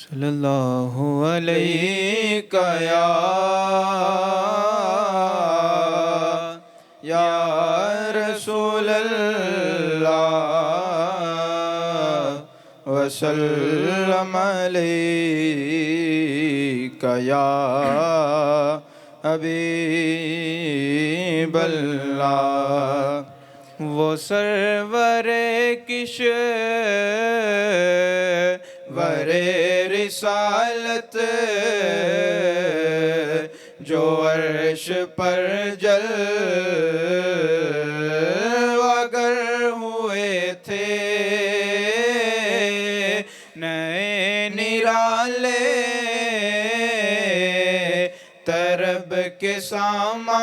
صلی اللہ علیہ یا رسول اللہ وسلم علیک یا حبیب اللہ۔ وہ سرور کشور رسالت جو عرش پر جلوہ گر ہوئے تھے، نئے نرالے طرب کے سامان،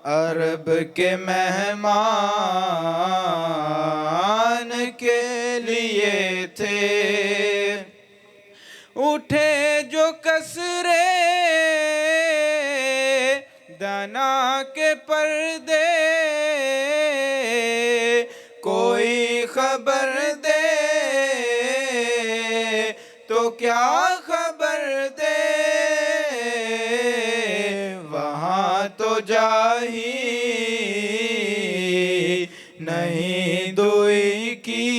عرب کے مہمان کے لیے تھے۔ اٹھے جو کسرے دنا کے پردے، کوئی خبر دے تو کیا خبر دے، وہاں تو جاہی نہیں دوئی کی،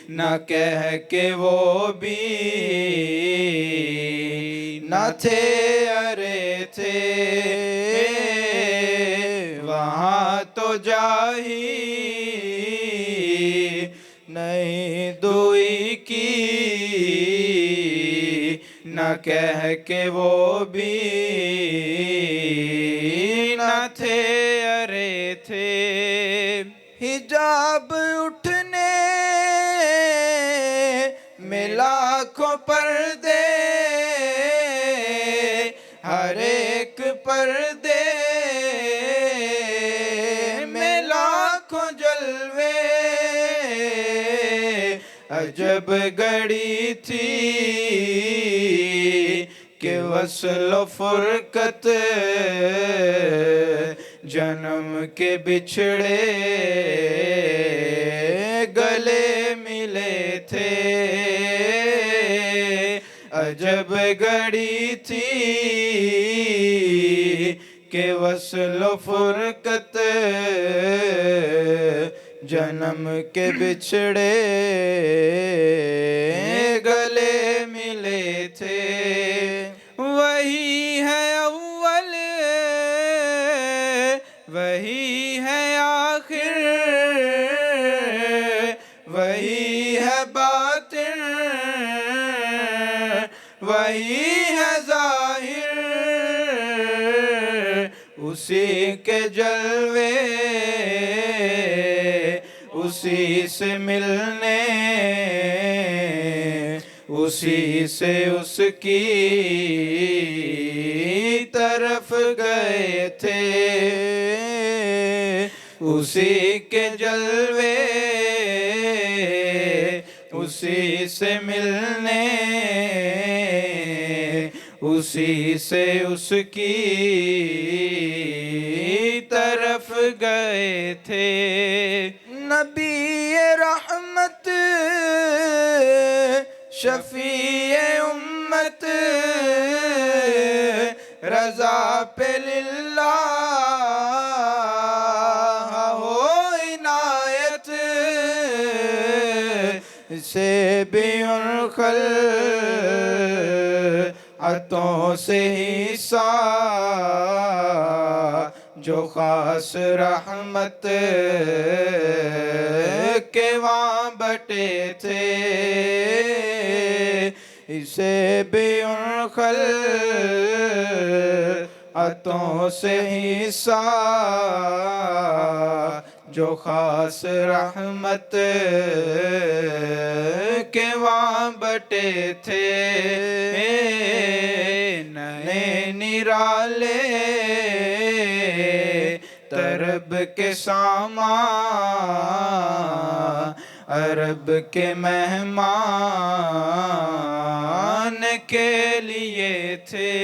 نہ کہہ کے وہ بھی نہ تھے ارے تھے، وہاں تو جاہی نہیں دوئی کی، نہ کہہ کے وہ بھی نہ تھے ارے تھے۔ حجاب اٹھنے میں لاکھوں پردے، ہر ایک پردے میں لاکھوں جلوے، عجب گھڑی تھی کہ وصل و فرقت جنم کے بچھڑے گلے ملے تھے، عجب گھڑی تھی کہ وصل و فرقت جنم کے بچھڑے گلے ملے تھے۔ وہی ہے اول وہی ہے آخر، وہی ہے باطن وہی ہے ظاہر، اسی کے جلوے اسی سے ملنے، اسی سے اس کی طرف گئے تھے، اسی کے جلوے اسی سے ملنے، اسی سے اس کی طرف گئے تھے۔ نبی رحمت شفیع امت رضا پہ للہ ہو عنایت، سے بھی ان خلعتوں سے حصہ جو خاص رحمت کے وہاں بٹے تھے، اسے بھی ان خلعتوں سے حصہ جو خاص رحمت کے وہاں بٹے تھے، نئے نرالے طرب کے سامان، عرب کے مہمان کے لیے تھے۔